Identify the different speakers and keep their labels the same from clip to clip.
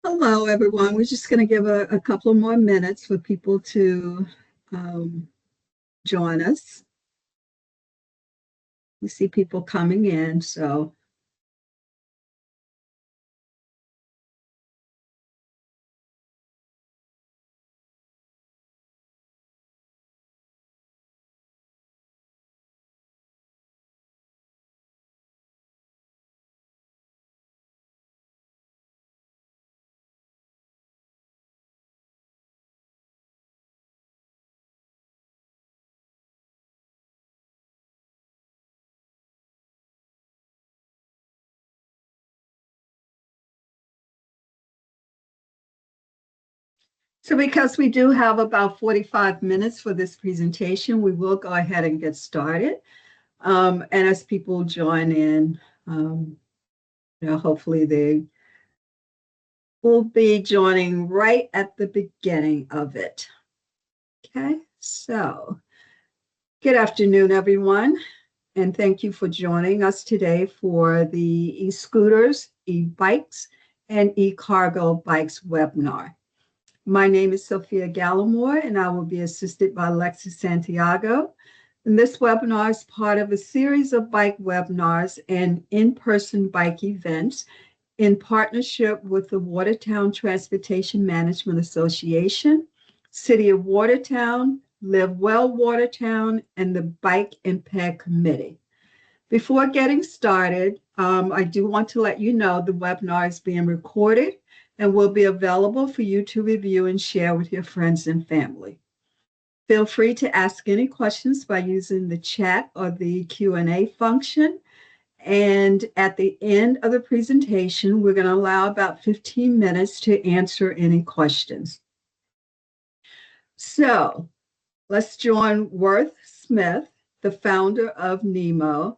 Speaker 1: Hello, everyone. We're just going to give a couple of more minutes for people to um, join us. We see people coming in, so because we do have about 45 minutes for this presentation, we will go ahead and get started. And as people join in, um, hopefully they will be joining right at the beginning of it. Okay, so good afternoon, everyone. And thank you for joining us today for the eScooters, eBikes, and eCargo bikes webinar. My name is Sophia Gallimore, and I will be assisted by Lexi Santiago. And this webinar is part of a series of bike webinars and in-person bike events in partnership with the Watertown Transportation Management Association, City of Watertown, Live Well Watertown, and the Bike Impact Committee. Before getting started, I do want to let you know the webinar is being recorded and will be available for you to review and share with your friends and family. Feel free to ask any questions by using the chat or the Q&A function. And at the end of the presentation, we're going to allow about 15 minutes to answer any questions. So let's join Worth Smith, the founder of NEMO,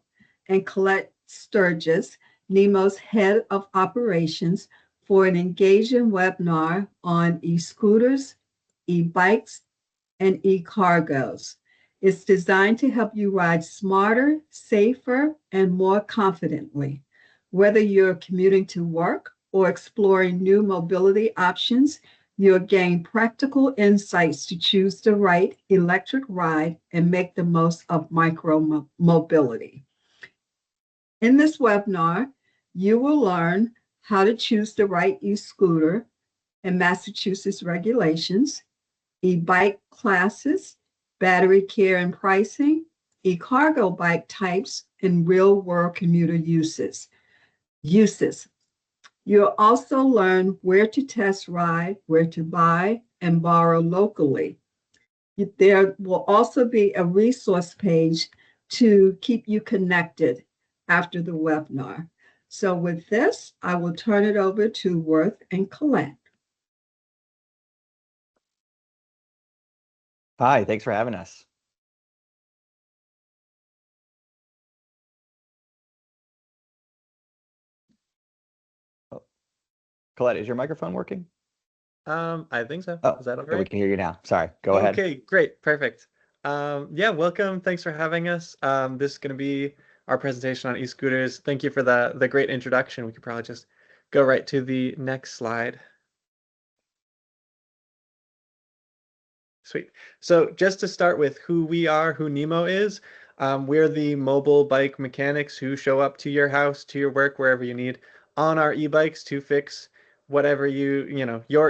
Speaker 1: and Colette Sturgis, NEMO's head of operations, for an engaging webinar on eScooters, eBikes, and eCargos. It's designed to help you ride smarter, safer, and more confidently. Whether you're commuting to work or exploring new mobility options, you'll gain practical insights to choose the right electric ride and make the most of micro mobility. In this webinar, you will learn how to choose the right e-scooter and Massachusetts regulations, e-bike classes, battery care and pricing, e-cargo bike types, and real-world commuter uses. You'll also learn where to test ride, where to buy, and borrow locally. There will also be a resource page to keep you connected after the webinar. So with this, I will turn it over to Worth and Colette.
Speaker 2: Hi, thanks for having us. Oh, Colette, is your microphone working?
Speaker 3: I think so.
Speaker 2: Oh,
Speaker 3: is that all
Speaker 2: yeah, we
Speaker 3: right?
Speaker 2: can hear you now. Sorry, go ahead.
Speaker 3: Okay, great, perfect. Yeah, welcome. Thanks for having us. This is going to be our presentation on eScooters. Thank you for the great introduction. We could probably just go right to the next slide. Sweet. So just to start with who we are, who NEMO is, we're the mobile bike mechanics who show up to your house, to your work, wherever you need, on our e-bikes to fix whatever your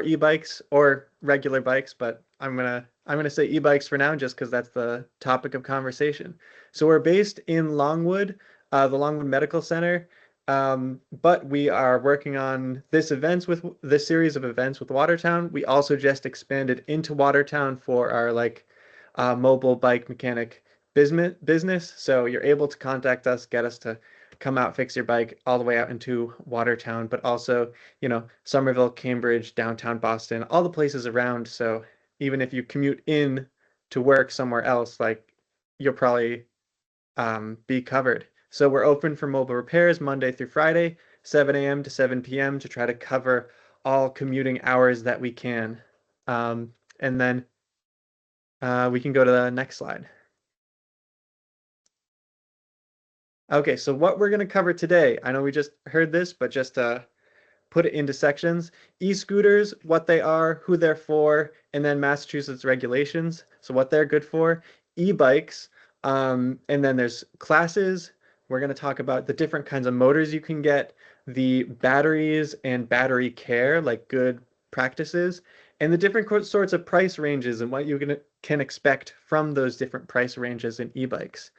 Speaker 3: e-bikes or regular bikes, but I'm gonna say e-bikes for now just because that's the topic of conversation. So we're based in Longwood, the Longwood Medical Center. But we are working on this series of events with Watertown. We also just expanded into Watertown for our mobile bike mechanic business. So you're able to contact us, get us to come out, fix your bike all the way out into Watertown, but also, Somerville, Cambridge, downtown Boston, all the places around. So even if you commute in to work somewhere else, you'll probably be covered. So we're open for mobile repairs Monday through Friday, 7 a.m. to 7 p.m. to try to cover all commuting hours that we can. And then we can go to the next slide. Okay, so what we're going to cover today, I know we just heard this, but just to put it into sections. E-scooters, what they are, who they're for, and then Massachusetts regulations, so what they're good for. E-bikes, and then there's classes. We're going to talk about the different kinds of motors you can get, the batteries and battery care, like good practices, and the different sorts of price ranges and what you can expect from those different price ranges in e-bikes.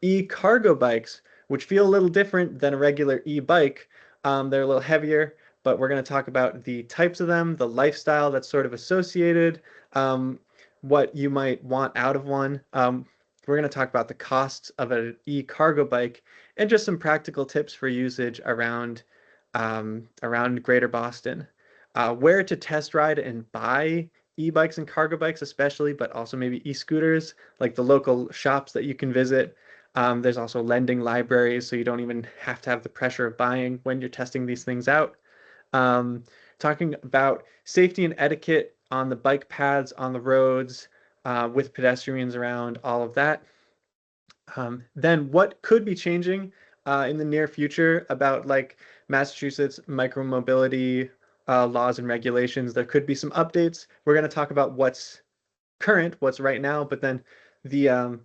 Speaker 3: E-cargo bikes, which feel a little different than a regular e-bike. They're a little heavier, but we're going to talk about the types of them, the lifestyle that's sort of associated, what you might want out of one. We're going to talk about the costs of an e-cargo bike and just some practical tips for usage around Greater Boston. Where to test ride and buy e-bikes and cargo bikes especially, but also maybe e-scooters, like the local shops that you can visit. There's also lending libraries, so you don't even have to have the pressure of buying when you're testing these things out. Talking about safety and etiquette on the bike paths, on the roads, with pedestrians around, all of that. Then what could be changing in the near future about like Massachusetts micromobility laws and regulations. There could be some updates. We're going to talk about what's current, what's right now, but then the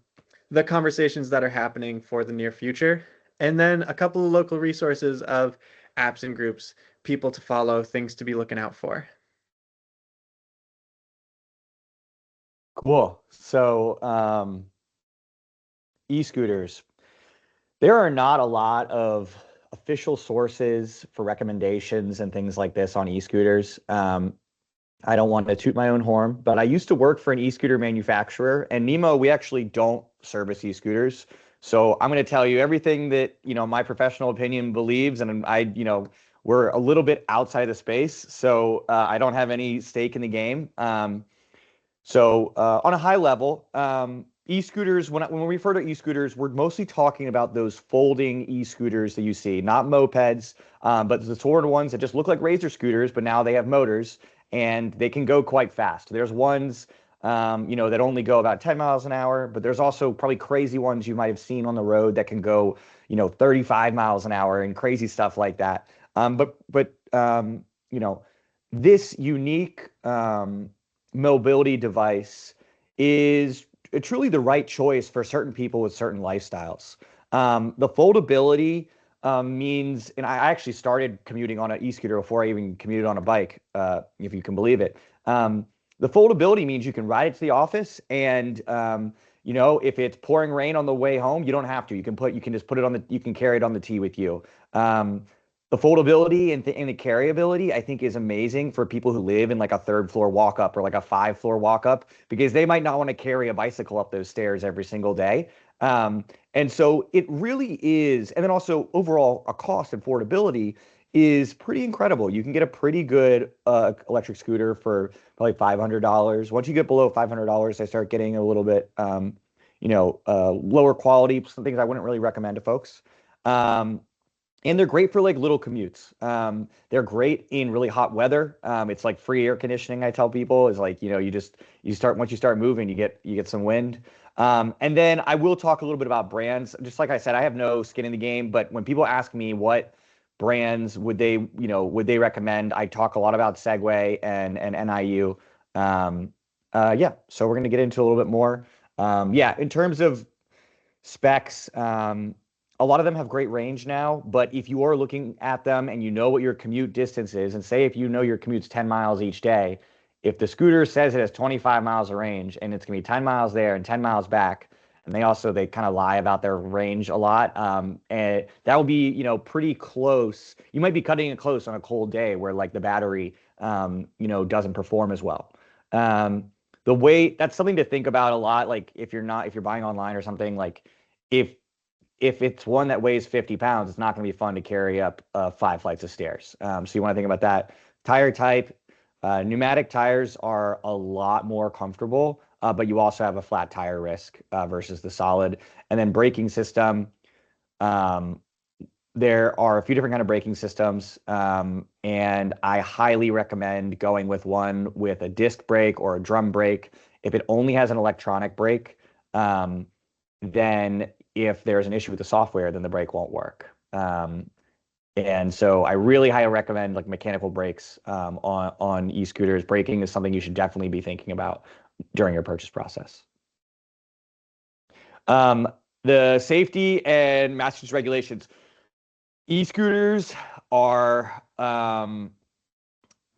Speaker 3: conversations that are happening for the near future. And then a couple of local resources of apps and groups, people to follow, things to be looking out for.
Speaker 2: Cool. So, e-scooters. There are not a lot of official sources for recommendations and things like this on e-scooters. I don't want to toot my own horn, but I used to work for an e-scooter manufacturer, and NEMO, we actually don't service e-scooters. So I'm going to tell you everything that, my professional opinion believes, and we're a little bit outside of the space, so I don't have any stake in the game. So on a high level, e-scooters, when we refer to e-scooters, we're mostly talking about those folding e-scooters that you see, not mopeds, but the sort of ones that just look like razor scooters, but now they have motors and they can go quite fast. There's ones, that only go about 10 miles an hour, but there's also probably crazy ones you might have seen on the road that can go, 35 miles an hour and crazy stuff like that. This unique mobility device is truly the right choice for certain people with certain lifestyles. The foldability means, and I actually started commuting on an e-scooter before I even commuted on a bike, if you can believe it. The foldability means you can ride it to the office, and if it's pouring rain on the way home, you don't have to. You can just put it on you can carry it on the T with you. The foldability and the carryability, I think, is amazing for people who live in like a third floor walk up or like a 5-floor walk up, because they might not want to carry a bicycle up those stairs every single day. And so it really is. And then also overall, a cost and affordability is pretty incredible. You can get a pretty good electric scooter for probably $500. Once you get below $500, they start getting a little bit, lower quality, some things I wouldn't really recommend to folks. And they're great for like little commutes. They're great in really hot weather. It's like free air conditioning. I tell people is like, once you start moving, you get some wind. And then I will talk a little bit about brands. Just like I said, I have no skin in the game, but when people ask me what brands would they recommend, I talk a lot about Segway and NIU. So we're going to get into a little bit more. In terms of specs, a lot of them have great range now, but if you are looking at them and you know what your commute distance is, and say if you know your commute's 10 miles each day, if the scooter says it has 25 miles of range and it's going to be 10 miles there and 10 miles back, and they kind of lie about their range a lot, and that will be, pretty close. You might be cutting it close on a cold day where like the battery, doesn't perform as well. The weight, that's something to think about a lot. Like if you're buying online or something, like if it's one that weighs 50 pounds, it's not going to be fun to carry up 5 flights of stairs. So you want to think about that. Tire type, pneumatic tires are a lot more comfortable, but you also have a flat tire risk versus the solid. And then braking system, there are a few different kind of braking systems, and I highly recommend going with one with a disc brake or a drum brake. If it only has an electronic brake, then if there's an issue with the software, then the brake won't work. And so I really highly recommend like mechanical brakes on e-scooters. Braking is something you should definitely be thinking about during your purchase process. Um, the safety and Massachusetts regulations. E-scooters are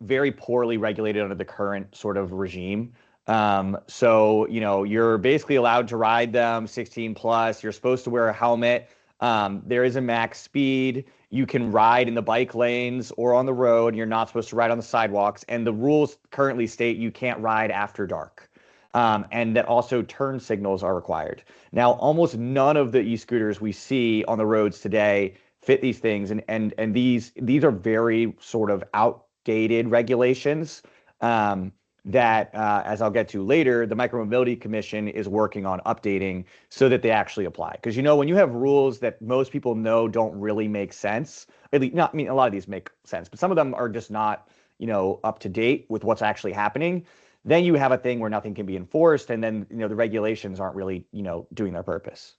Speaker 2: very poorly regulated under the current sort of regime. So, you know, you're basically allowed to ride them 16 plus. You're supposed to wear a helmet. There is a max speed. You can ride in the bike lanes or on the road. You're not supposed to ride on the sidewalks. And the rules currently state you can't ride after dark. And that also turn signals are required. Now, almost none of the e-scooters we see on the roads today fit these things, and these are very sort of outdated regulations that, as I'll get to later, the Micromobility Commission is working on updating so that they actually apply. Because you know, when you have rules that most people know don't really make sense, at least not, I mean, a lot of these make sense, but some of them are just not, you know, up to date with what's actually happening. Then you have a thing where nothing can be enforced, and then, you know, the regulations aren't really, you know, doing their purpose.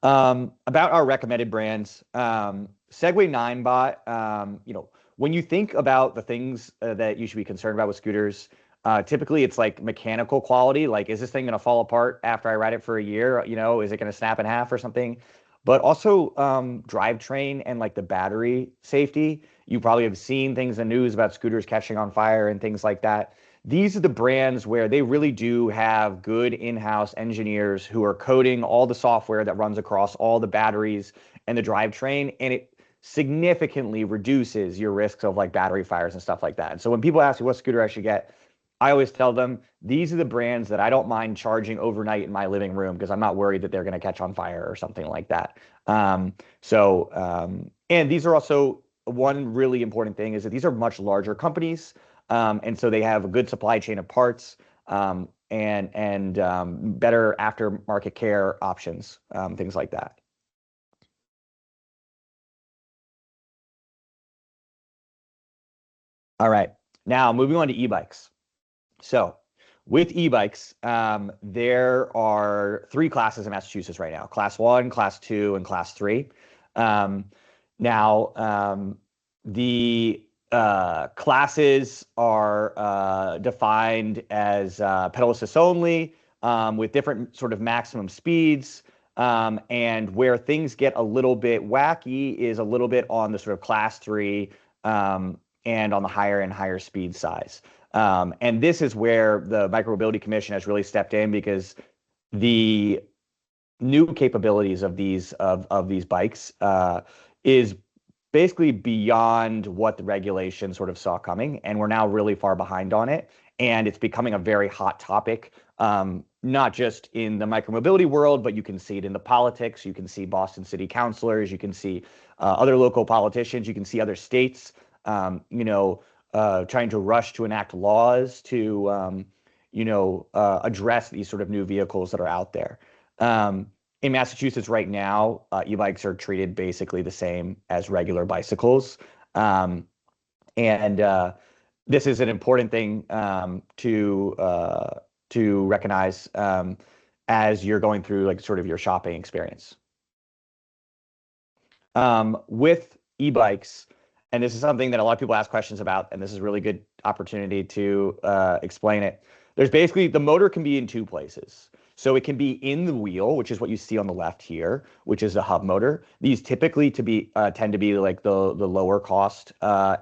Speaker 2: About our recommended brands, Segway 9bot, you know, when you think about the things that you should be concerned about with scooters, typically it's like mechanical quality. Like, is this thing going to fall apart after I ride it for a year? You know, is it going to snap in half or something? But also drivetrain and like the battery safety. You probably have seen things in the news about scooters catching on fire and things like that. These are the brands where they really do have good in-house engineers who are coding all the software that runs across all the batteries and the drivetrain, and it significantly reduces your risks of like battery fires and stuff like that. And so when people ask me what scooter I should get, I always tell them these are the brands that I don't mind charging overnight in my living room because I'm not worried that they're going to catch on fire or something like that. And these are also, one really important thing is that these are much larger companies. And so they have a good supply chain of parts and better aftermarket care options, things like that. All right, now moving on to e-bikes. So with e-bikes, there are 3 classes in Massachusetts right now: Class 1, Class 2, and Class 3. The classes are defined as pedal assist only, with different sort of maximum speeds. And where things get a little bit wacky is a little bit on the sort of Class 3 and on the higher and higher speed size. And this is where the Micromobility Commission has really stepped in, because the new capabilities of these bikes is basically beyond what the regulation sort of saw coming, and we're now really far behind on it. And it's becoming a very hot topic, not just in the micromobility world, but you can see it in the politics. You can see Boston city councilors, you can see other local politicians, you can see other states, trying to rush to enact laws to, address these sort of new vehicles that are out there. In Massachusetts right now, e-bikes are treated basically the same as regular bicycles. And this is an important thing to recognize as you're going through like sort of your shopping experience. With e-bikes, and this is something that a lot of people ask questions about, and this is a really good opportunity to explain it. There's basically, the motor can be in 2 places. So it can be in the wheel, which is what you see on the left here, which is a hub motor. These typically tend to be like the lower cost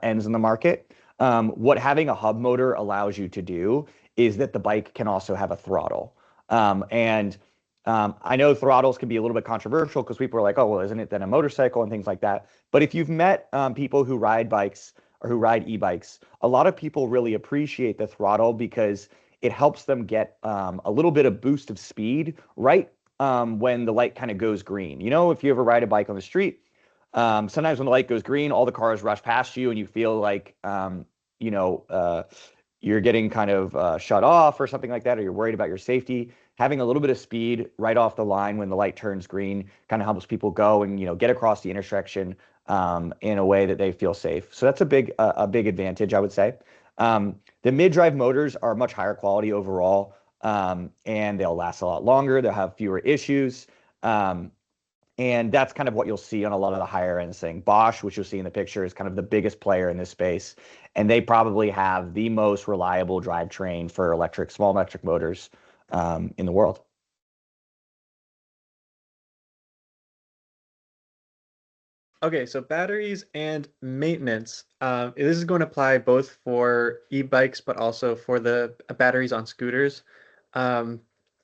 Speaker 2: ends in the market. What having a hub motor allows you to do is that the bike can also have a throttle. I know throttles can be a little bit controversial because people are like, oh, well, isn't it then a motorcycle and things like that? But if you've met people who ride bikes or who ride e-bikes, a lot of people really appreciate the throttle because it helps them get a little bit of boost of speed right when the light kind of goes green. You know, if you ever ride a bike on the street, sometimes when the light goes green, all the cars rush past you and you feel like, you're getting kind of shut off or something like that, or you're worried about your safety. Having a little bit of speed right off the line when the light turns green kind of helps people go and, get across the intersection in a way that they feel safe. So that's a big advantage, I would say. The mid-drive motors are much higher quality overall, and they'll last a lot longer. They'll have fewer issues. And that's kind of what you'll see on a lot of the higher end thing. Bosch, which you'll see in the picture, is kind of the biggest player in this space. And they probably have the most reliable drivetrain for small electric motors in the world.
Speaker 3: Okay, so batteries and maintenance. This is going to apply both for e-bikes, but also for the batteries on scooters. Um,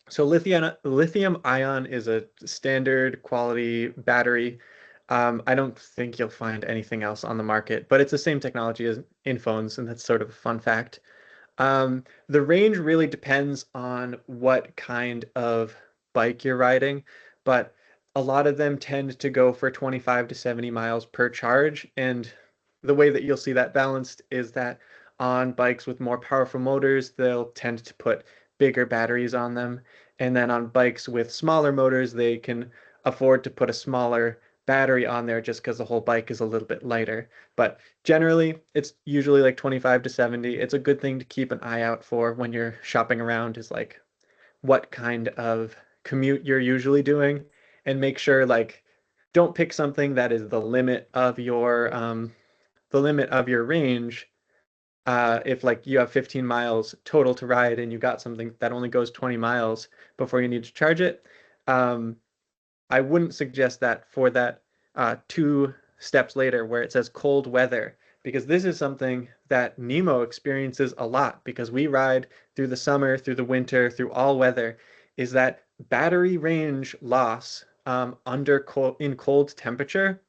Speaker 3: so lithium ion is a standard quality battery. I don't think you'll find anything else on the market, but it's the same technology as in phones, and that's sort of a fun fact. The range really depends on what kind of bike you're riding, but a lot of them tend to go for 25 to 70 miles per charge. And the way that you'll see that balanced is that on bikes with more powerful motors, they'll tend to put bigger batteries on them. And then on bikes with smaller motors, they can afford to put a smaller battery on there just because the whole bike is a little bit lighter. But generally, it's usually like 25 to 70. It's a good thing to keep an eye out for when you're shopping around, is like what kind of commute you're usually doing, and make sure like don't pick something that is the limit of your range. If like you have 15 miles total to ride and you got something that only goes 20 miles before you need to charge it, um, I wouldn't suggest that for that two steps later where it says cold weather, because this is something that NEMO experiences a lot because we ride through the summer, through the winter, through all weather, is that battery range loss in cold temperature.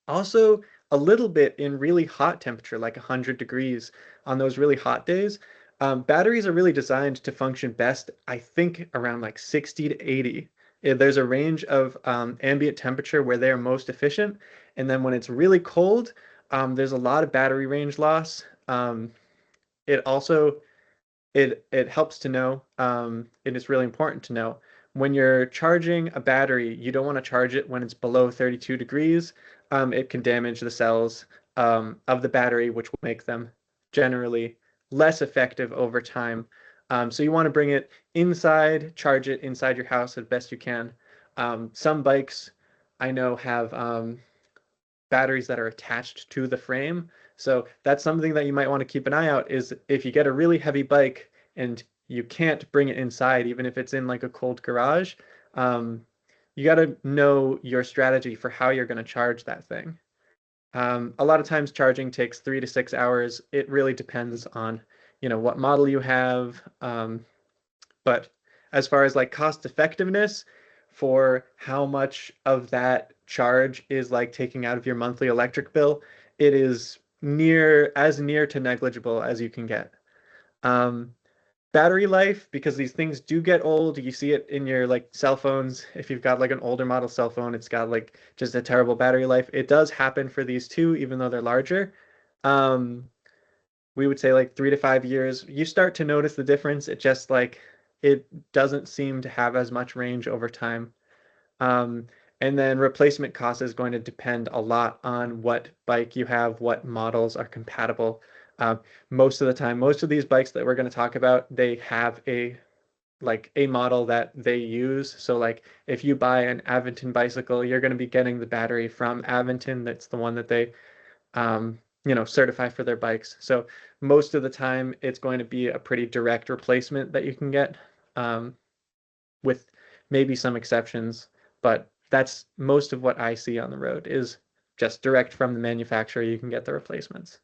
Speaker 3: Also, a little bit in really hot temperature, like 100 degrees on those really hot days. Batteries are really designed to function best, I think, around like 60 to 80. There's a range of ambient temperature where they're most efficient. And then when it's really cold, there's a lot of battery range loss. It also it helps to know, and it's really important to know, when you're charging a battery, you don't want to charge it when it's below 32 degrees. It can damage the cells of the battery, which will make them generally less effective over time. So you want to bring it inside, charge it inside your house as best you can. Some bikes I know have batteries that are attached to the frame. So that's something that you might want to keep an eye out, is if you get a really heavy bike and you can't bring it inside, even if it's in like a cold garage, you got to know your strategy for how you're going to charge that thing. A lot of times charging takes 3 to 6 hours. It really depends on, what model you have. But as far as like cost effectiveness for how much of that charge is like taking out of your monthly electric bill, it is near to negligible as you can get. Um, Battery life, because these things do get old. You see it in your like cell phones. If you've got like an older model cell phone, it's got like just a terrible battery life. It does happen for these too, even though they're larger. Um, we would say like 3 to 5 years, you start to notice the difference. It just like it doesn't seem to have as much range over time. Um, and then replacement cost is going to depend a lot on what bike you have, what models are compatible. Um, Most of the time, most of these bikes that we're going to talk about, they have a model that they use. So like if you buy an Aventon bicycle, you're going to be getting the battery from Aventon. That's the one that they certify for their bikes. So most of the time, it's going to be a pretty direct replacement that you can get, um, with maybe some exceptions. But that's most of what I see on the road is just direct from the manufacturer. You can get the replacements.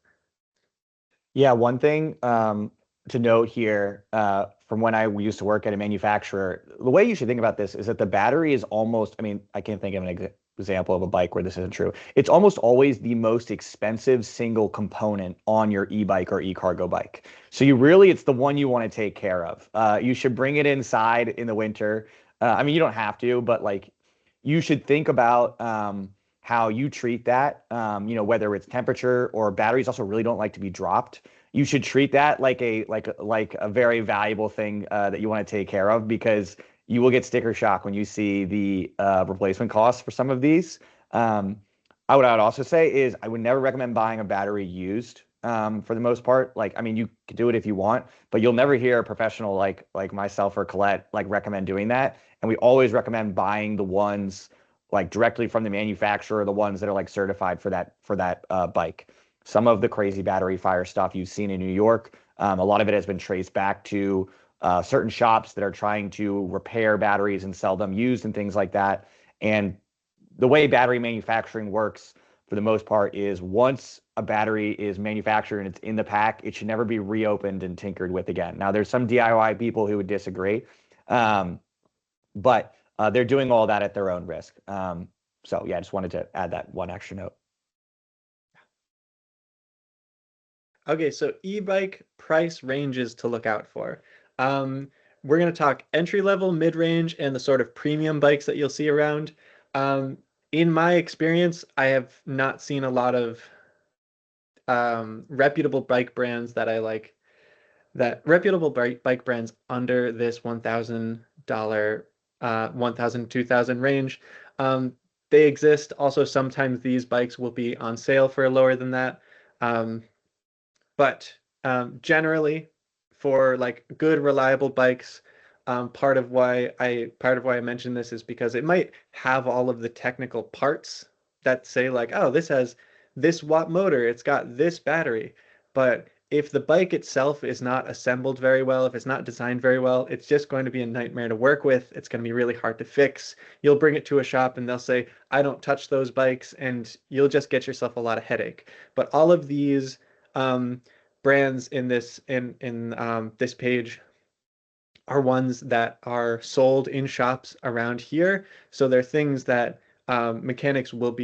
Speaker 2: Yeah, one thing to note here from when I used to work at a manufacturer, the way you should think about this is that the battery is almost, I mean, I can't think of an example of a bike where this isn't true. It's almost always the most expensive single component on your e-bike or eCargo bike. So it's the one you want to take care of. You should bring it inside in the winter. I mean, you don't have to, but like you should think about how you treat that, whether it's temperature or batteries also really don't like to be dropped. You should treat that like a very valuable thing that you want to take care of, because you will get sticker shock when you see the replacement costs for some of these. What I would also say is I would never recommend buying a battery used for the most part. Like, I mean, you can do it if you want, but you'll never hear a professional like myself or Colette like recommend doing that. And we always recommend buying the ones like directly from the manufacturer, the ones that are like certified for that bike. Some of the crazy battery fire stuff you've seen in New York, a lot of it has been traced back to certain shops that are trying to repair batteries and sell them used and things like that. And the way battery manufacturing works for the most part is once a battery is manufactured and it's in the pack, it should never be reopened and tinkered with again. Now, there's some DIY people who would disagree, but they're doing all that at their own risk. So yeah, I just wanted to add that one extra note.
Speaker 3: Okay, so e-bike price ranges to look out for. We're going to talk entry level, mid range, and the sort of premium bikes that you'll see around. In my experience, I have not seen a lot of reputable bike brands that I like. That reputable bike brands under this $1,000, $1,000, $2,000 range. They exist. Also, sometimes these bikes will be on sale for lower than that. But generally, for like good, reliable bikes, part of why I mentioned this is because it might have all of the technical parts that say like, oh, this has this watt motor, it's got this battery. But if the bike itself is not assembled very well, if it's not designed very well, it's just going to be a nightmare to work with. It's going to be really hard to fix. You'll bring it to a shop and they'll say, I don't touch those bikes, and you'll just get yourself a lot of headache. But all of these brands in this this page are ones that are sold in shops around here. So they're things that mechanics will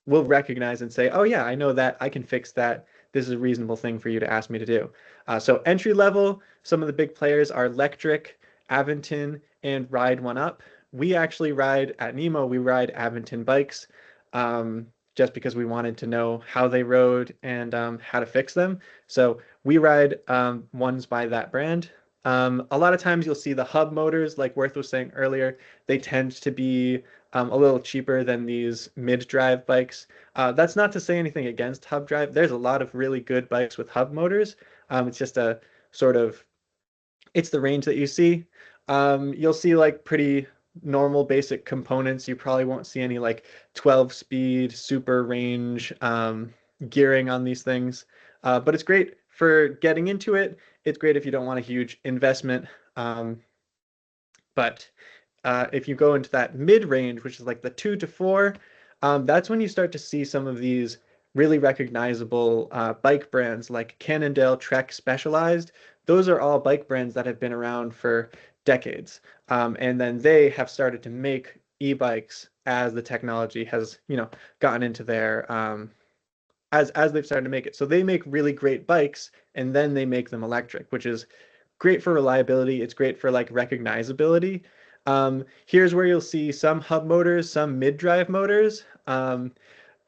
Speaker 3: recognize and say, oh yeah, I know that, I can fix that. This is a reasonable thing for you to ask me to do. So entry level, some of the big players are Lectric, Aventon, and Ride One Up. We actually ride at NEMO, we ride Aventon bikes just because we wanted to know how they rode and how to fix them. So we ride ones by that brand. A lot of times you'll see the hub motors, like Worth was saying earlier, they tend to be a little cheaper than these mid-drive bikes. That's not to say anything against hub drive. There's a lot of really good bikes with hub motors. It's just a sort of, it's the range that you see. You'll see like pretty normal basic components. You probably won't see any like 12-speed super range gearing on these things. But it's great for getting into it. It's great if you don't want a huge investment. But if you go into that mid-range, which is like the 2 to 4, that's when you start to see some of these really recognizable bike brands like Cannondale, Trek, Specialized. Those are all bike brands that have been around for decades. And then they have started to make e-bikes as the technology has, gotten into their as they've started to make it. So they make really great bikes and then they make them electric, which is great for reliability. It's great for like recognizability. Here's where you'll see some hub motors, some mid-drive motors.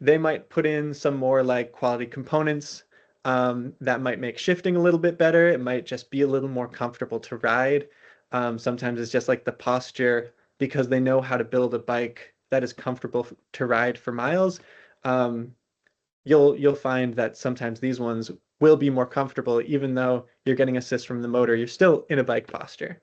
Speaker 3: They might put in some more like quality components that might make shifting a little bit better. It might just be a little more comfortable to ride. Sometimes it's just like the posture, because they know how to build a bike that is comfortable to ride for miles. You'll find that sometimes these ones will be more comfortable, even though you're getting assist from the motor, you're still in a bike posture.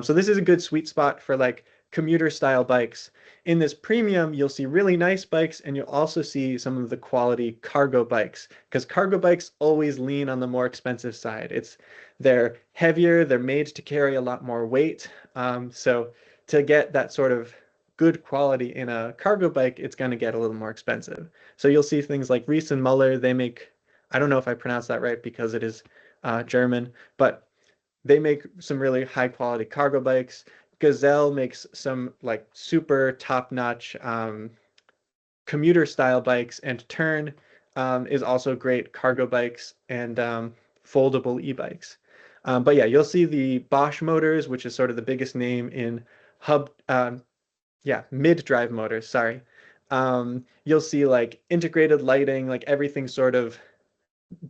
Speaker 3: So this is a good sweet spot for like commuter style bikes. In this premium, you'll see really nice bikes, and you'll also see some of the quality cargo bikes, because cargo bikes always lean on the more expensive side. They're heavier, they're made to carry a lot more weight. So to get that sort of good quality in a cargo bike, it's going to get a little more expensive. So you'll see things like Ries and Muller. They make, I don't know if I pronounced that right because it is German, but they make some really high quality cargo bikes. Gazelle makes some like super top-notch commuter style bikes, and Tern is also great cargo bikes and foldable e-bikes. But yeah, you'll see the Bosch motors, which is sort of the biggest name in mid-drive motors, sorry. You'll see like integrated lighting, like everything sort of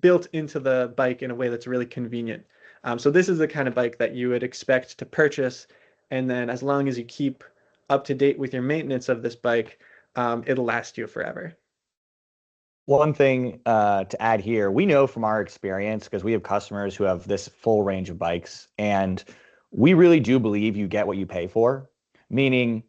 Speaker 3: built into the bike in a way that's really convenient. So this is the kind of bike that you would expect to purchase, and then as long as you keep up to date with your maintenance of this bike, it'll last you forever.
Speaker 2: One thing to add here, we know from our experience, because we have customers who have this full range of bikes, and we really do believe you get what you pay for, meaning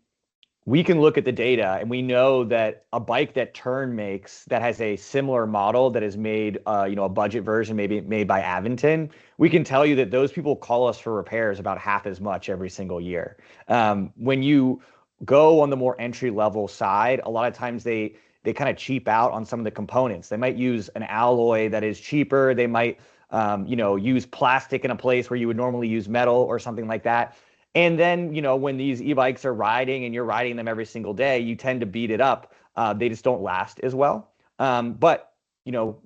Speaker 2: we can look at the data and we know that a bike that Tern makes that has a similar model that is made, a budget version, maybe made by Aventon, we can tell you that those people call us for repairs about half as much every single year. When you go on the more entry level side, a lot of times they kind of cheap out on some of the components. They might use an alloy that is cheaper. They might, use plastic in a place where you would normally use metal or something like that. And then, when these e-bikes are riding and you're riding them every single day, you tend to beat it up. They just don't last as well. But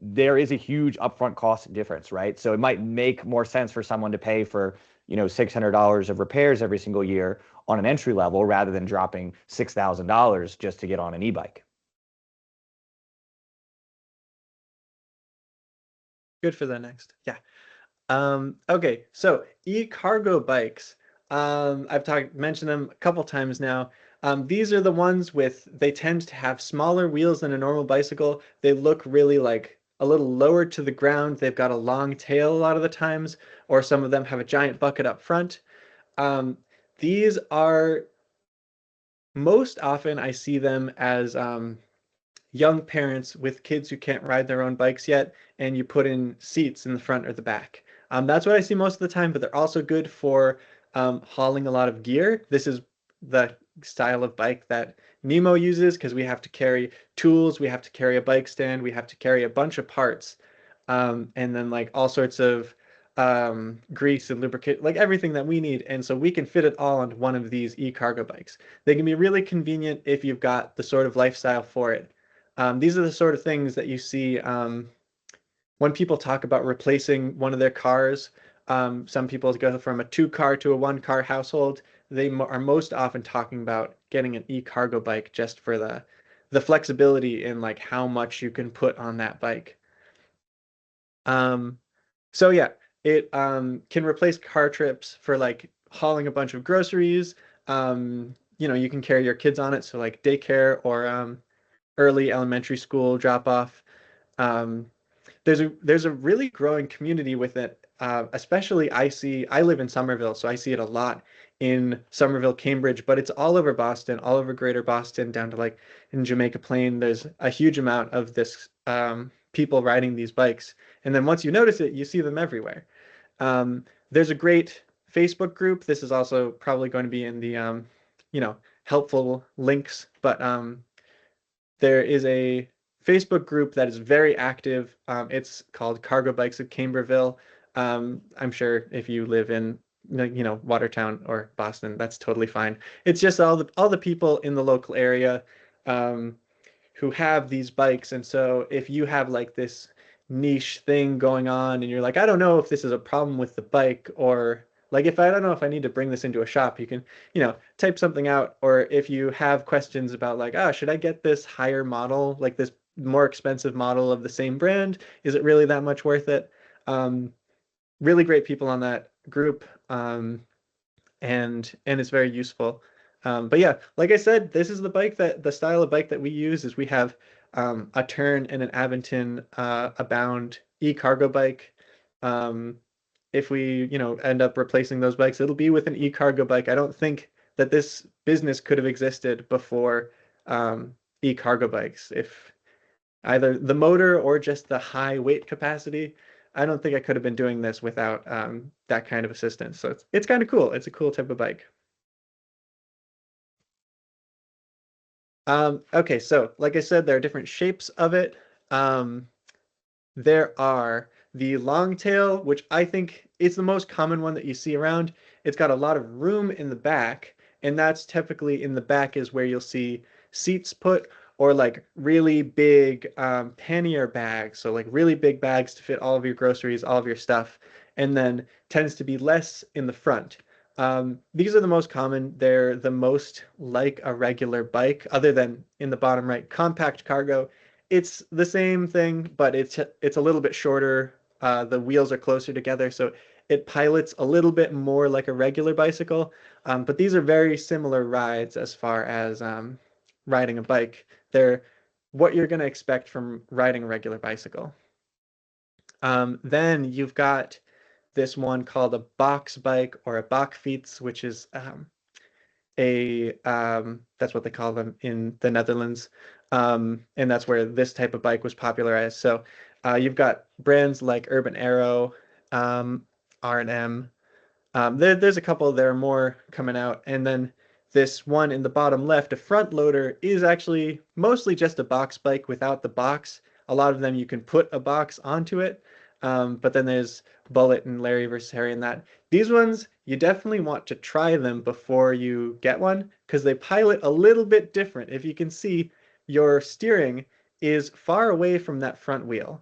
Speaker 2: there is a huge upfront cost difference, right? So it might make more sense for someone to pay for, $600 of repairs every single year on an entry level rather than dropping $6,000 just to get on an e-bike.
Speaker 3: Good for the next. Yeah. Okay, so eCargo bikes. I've mentioned them a couple times now. These are the ones they tend to have smaller wheels than a normal bicycle. They look really like a little lower to the ground. They've got a long tail a lot of the times, or some of them have a giant bucket up front. These are, most often I see them as young parents with kids who can't ride their own bikes yet, and you put in seats in the front or the back. That's what I see most of the time, but they're also good for hauling a lot of gear. This is the style of bike that NEMO uses because we have to carry tools, we have to carry a bike stand, we have to carry a bunch of parts, and then like all sorts of grease and lubricant, like everything that we need. And so we can fit it all onto one of these eCargo bikes. They can be really convenient if you've got the sort of lifestyle for it. These are the sort of things that you see when people talk about replacing one of their cars. Some people go from a 2-car to a 1-car household. They are most often talking about getting an eCargo bike just for the flexibility in like how much you can put on that bike. So yeah, it can replace car trips for like hauling a bunch of groceries. You can carry your kids on it, so like daycare or early elementary school drop off. Um, there's a really growing community with it. Especially I live in Somerville, so I see it a lot in Somerville, Cambridge, but it's all over Boston, all over Greater Boston, down to like in Jamaica Plain. There's a huge amount of this people riding these bikes, and then once you notice it, you see them everywhere. There's a great Facebook group. This is also probably going to be in the helpful links, but there is a Facebook group that is very active. It's called Cargo Bikes of Camberville. I'm sure if you live in Watertown or Boston, that's totally fine. It's just all the people in the local area who have these bikes. And so if you have like this niche thing going on and you're like, I don't know if this is a problem with the bike, or like if I don't know if I need to bring this into a shop, you can, type something out. Or if you have questions about like, should I get this higher model, like this more expensive model of the same brand? Is it really that much worth it? Really great people on that group. And it's very useful. But yeah, like I said, this is the style of bike that we use is we have a Tern and an Aventon a bound eCargo bike. If we, end up replacing those bikes, it'll be with an eCargo bike. I don't think that this business could have existed before eCargo bikes. If either the motor or just the high weight capacity, I don't think I could have been doing this without that kind of assistance. So it's kind of cool. It's a cool type of bike. Okay, so like I said, there are different shapes of it. There are the long tail, which I think is the most common one that you see around. It's got a lot of room in the back, and that's typically in the back is where you'll see seats put, or like really big pannier bags. So like really big bags to fit all of your groceries, all of your stuff, and then tends to be less in the front. These are the most common. They're the most like a regular bike, other than in the bottom right, compact cargo. It's the same thing, but it's a little bit shorter. The wheels are closer together, so it pilots a little bit more like a regular bicycle. But these are very similar rides as far as riding a bike. They're what you're going to expect from riding a regular bicycle. Then you've got this one called a box bike or a Bakfiets, which is that's what they call them in the Netherlands. And that's where this type of bike was popularized. So you've got brands like Urban Arrow, R&M. There's a couple there more coming out. And then this one in the bottom left, a front loader, is actually mostly just a box bike without the box. A lot of them you can put a box onto it. But then there's Bullet and Larry versus Harry and that. These ones, you definitely want to try them before you get one because they pilot a little bit different. If you can see, your steering is far away from that front wheel,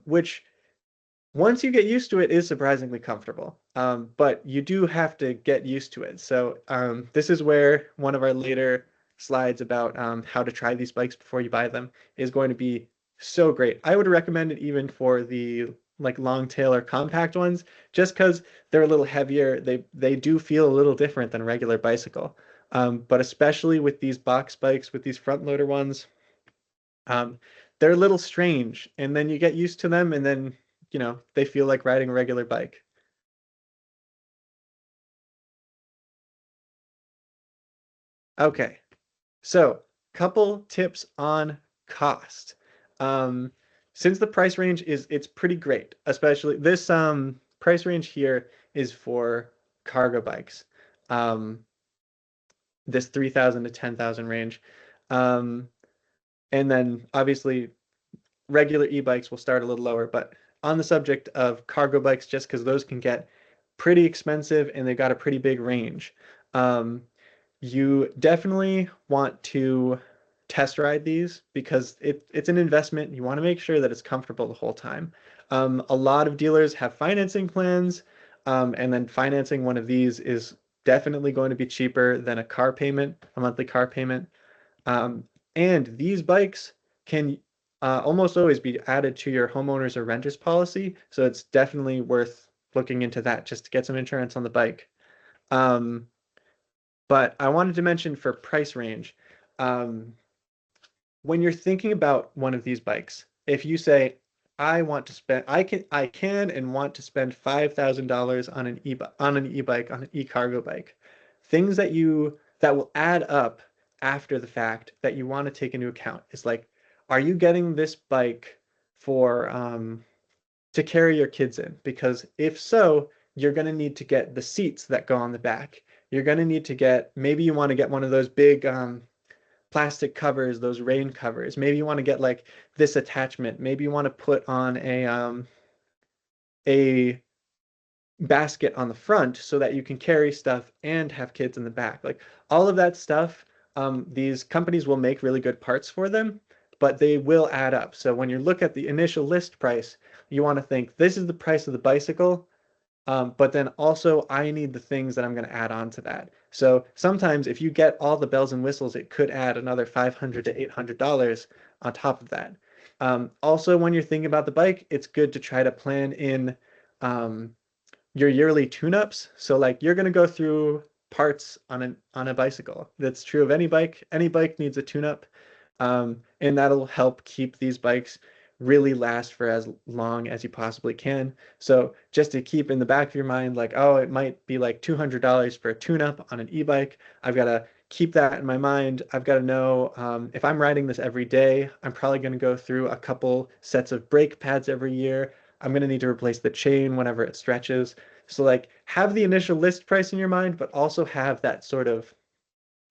Speaker 3: which once you get used to it is surprisingly comfortable. But you do have to get used to it. So this is where one of our later slides about how to try these bikes before you buy them is going to be so great. I would recommend it even for the like long tail or compact ones, just because they're a little heavier. They do feel a little different than a regular bicycle. But especially with these box bikes, with these front loader ones, they're a little strange. And then you get used to them, and then they feel like riding a regular bike. Okay, so couple tips on cost. Since the price range it's pretty great, especially this price range here is for cargo bikes. This 3,000 to 10,000 range. And then obviously regular e-bikes will start a little lower, but on the subject of cargo bikes, just because those can get pretty expensive and they've got a pretty big range, you definitely want to test ride these because it's an investment. You want to make sure that it's comfortable the whole time. A lot of dealers have financing plans, and then financing one of these is definitely going to be cheaper than a monthly car payment. And these bikes can almost always be added to your homeowners or renters policy. So it's definitely worth looking into that just to get some insurance on the bike. But I wanted to mention for price range, when you're thinking about one of these bikes, if you say, I can and want to spend $5,000 on an e-bike, on an e-cargo bike, things that will add up after the fact that you want to take into account is like, are you getting this bike for to carry your kids in? Because if so, you're going to need to get the seats that go on the back. You're going to need to maybe you want to get one of those big plastic covers, those rain covers. Maybe you want to get like this attachment. Maybe you want to put on a basket on the front so that you can carry stuff and have kids in the back. Like all of that stuff, these companies will make really good parts for them, but they will add up. So when you look at the initial list price, you want to think this is the price of the bicycle, but then also I need the things that I'm going to add on to that. So sometimes if you get all the bells and whistles, it could add another $500 to $800 on top of that. Also, when you're thinking about the bike, it's good to try to plan in your yearly tune-ups. So like you're going to go through parts on a bicycle. That's true of any bike. Any bike needs a tune-up, and that'll help keep these bikes really last for as long as you possibly can. So just to keep in the back of your mind, like, oh, it might be like $200 for a tune-up on an e-bike. I've got to keep that in my mind. I've got to know if I'm riding this every day, I'm probably going to go through a couple sets of brake pads every year. I'm going to need to replace the chain whenever it stretches. So like have the initial list price in your mind, but also have that sort of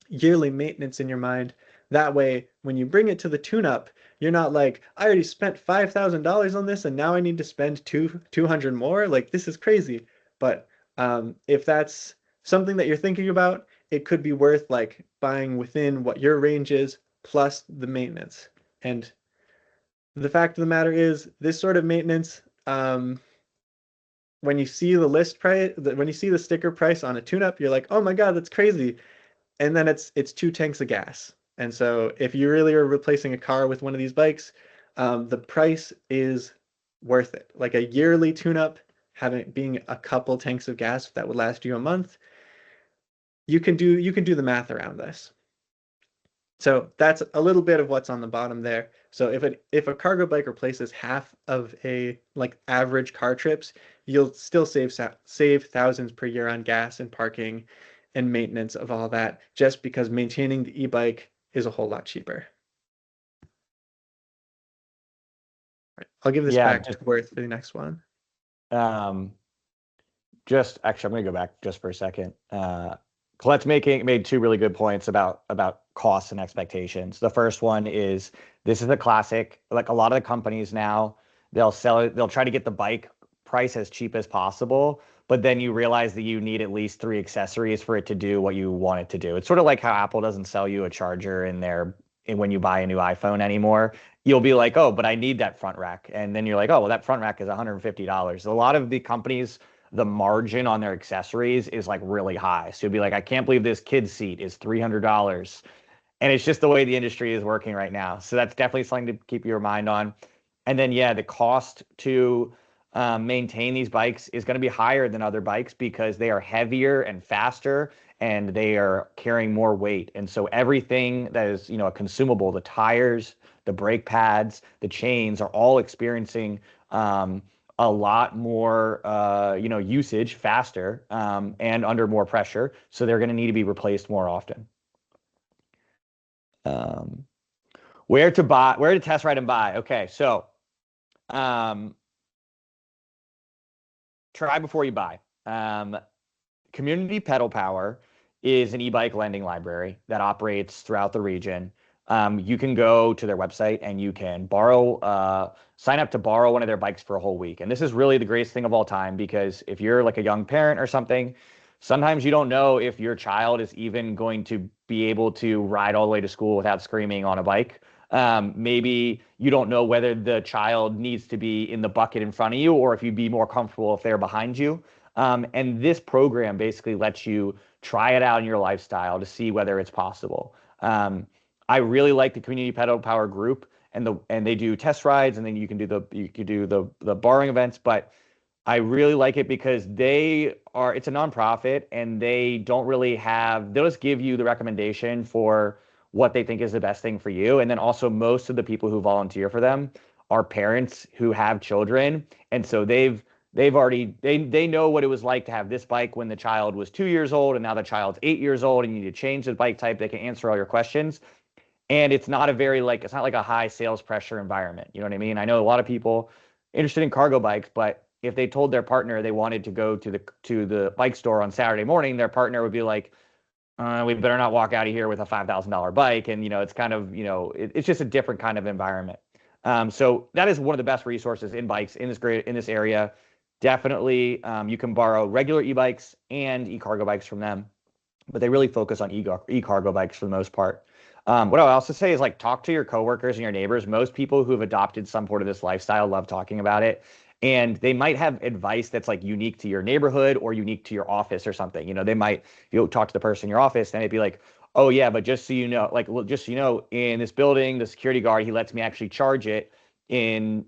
Speaker 3: yearly maintenance in your mind. That way, when you bring it to the tune-up, you're not like, I already spent $5,000 on this and now I need to spend 200 more. Like this is crazy. But if that's something that you're thinking about, it could be worth like buying within what your range is plus the maintenance. And the fact of the matter is, this sort of maintenance, when you see the list price, when you see the sticker price on a tune-up, you're like, oh my God, that's crazy. And then it's 2 tanks of gas. And so if you really are replacing a car with one of these bikes, the price is worth it. Like a yearly tune-up, being a couple tanks of gas that would last you a month, you can do the math around this. So that's a little bit of what's on the bottom there. So if a cargo bike replaces half of a like average car trips, you'll still save thousands per year on gas and parking and maintenance of all that, just because maintaining the e-bike is a whole lot cheaper. Right. I'll give this back to Worth for the next one.
Speaker 2: Just actually, I'm going to go back just for a second. Colette's made two really good points about costs and expectations. The first one is, this is a classic. Like a lot of the companies now, they'll try to get the bike price as cheap as possible, but then you realize that you need at least 3 accessories for it to do what you want it to do. It's sort of like how Apple doesn't sell you a charger when you buy a new iPhone anymore. You'll be like, oh, but I need that front rack. And then you're like, oh, well, that front rack is $150. A lot of the companies, the margin on their accessories is like really high. So you'll be like, I can't believe this kid's seat is $300. And it's just the way the industry is working right now. So that's definitely something to keep your mind on. And then, yeah, the cost to maintain these bikes is going to be higher than other bikes because they are heavier and faster and they are carrying more weight. And so everything that is, a consumable, the tires, the brake pads, the chains are all experiencing a lot more, usage faster and under more pressure. So they're going to need to be replaced more often. Where to test ride and buy. Okay, so try before you buy. Community Pedal Power is an e-bike lending library that operates throughout the region. You can go to their website and you can sign up to borrow one of their bikes for a whole week. And this is really the greatest thing of all time, because if you're like a young parent or something, sometimes you don't know if your child is even going to be able to ride all the way to school without screaming on a bike. Maybe you don't know whether the child needs to be in the bucket in front of you or if you'd be more comfortable if they're behind you. And this program basically lets you try it out in your lifestyle to see whether it's possible. I really like the Community Pedal Power group, and they do test rides, and then you can do the borrowing events. But I really like it because it's a nonprofit, and they'll just give you the recommendation for what they think is the best thing for you. And then also most of the people who volunteer for them are parents who have children. And so they know what it was like to have this bike when the child was 2 years old, and now the child's 8 years old, and you need to change the bike type. They can answer all your questions. And it's not it's not like a high sales pressure environment. You know what I mean? I know a lot of people interested in cargo bikes, but if they told their partner they wanted to go to the bike store on Saturday morning, their partner would be like, we better not walk out of here with a $5,000 bike. And, it's kind of, it's just a different kind of environment. So that is one of the best resources in bikes in this area. Definitely, you can borrow regular e-bikes and eCargo bikes from them, but they really focus on eCargo bikes for the most part. What I also say is, like, talk to your coworkers and your neighbors. Most people who have adopted some sort of this lifestyle love talking about it. And they might have advice that's like unique to your neighborhood or unique to your office or something. You'll talk to the person in your office and they'd be like, oh yeah, but just so you know, in this building, the security guard, he lets me actually charge it in,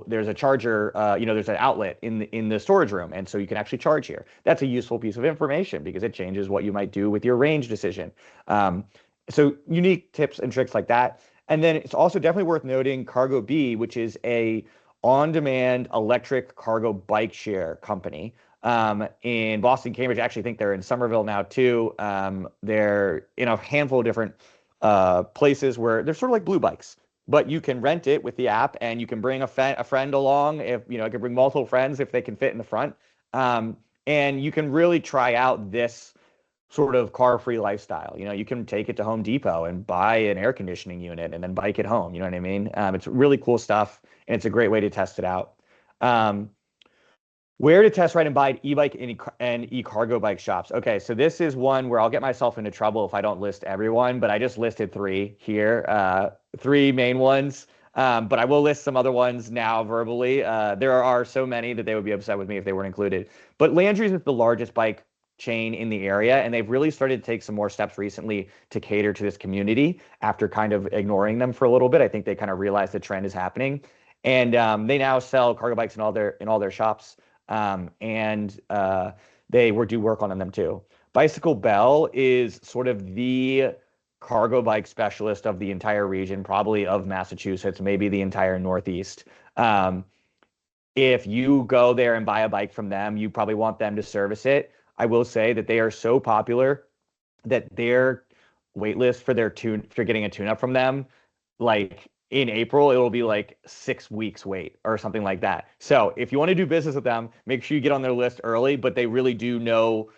Speaker 2: there's a charger, there's an outlet in the storage room. And so you can actually charge here. That's a useful piece of information because it changes what you might do with your range decision. So unique tips and tricks like that. And then it's also definitely worth noting Cargo B, which is a on-demand electric cargo bike share company in Boston, Cambridge. I actually think they're in Somerville now too. They're in a handful of different places where they're sort of like Blue Bikes, but you can rent it with the app, and you can bring a friend along. If you can bring multiple friends if they can fit in the front, and you can really try out this sort of car-free lifestyle. You can take it to Home Depot and buy an air conditioning unit and then bike it home. You know what I mean? It's really cool stuff, and it's a great way to test it out. Where to test ride and buy e-bike and eCargo bike shops. Okay, so this is one where I'll get myself into trouble if I don't list everyone, but I just listed 3 here, 3 main ones. But I will list some other ones now verbally. There are so many that they would be upset with me if they weren't included. But Landry's is the largest bike chain in the area, and they've really started to take some more steps recently to cater to this community after kind of ignoring them for a little bit. I think they kind of realized the trend is happening, and they now sell cargo bikes in all their shops, and they do work on them too. Bicycle Bell is sort of the cargo bike specialist of the entire region, probably of Massachusetts, maybe the entire Northeast. If you go there and buy a bike from them, you probably want them to service it. I will say that they are so popular that their wait list for for getting a tune-up from them, like in April, it will be like 6 weeks wait or something like that. So if you want to do business with them, make sure you get on their list early, but they really do know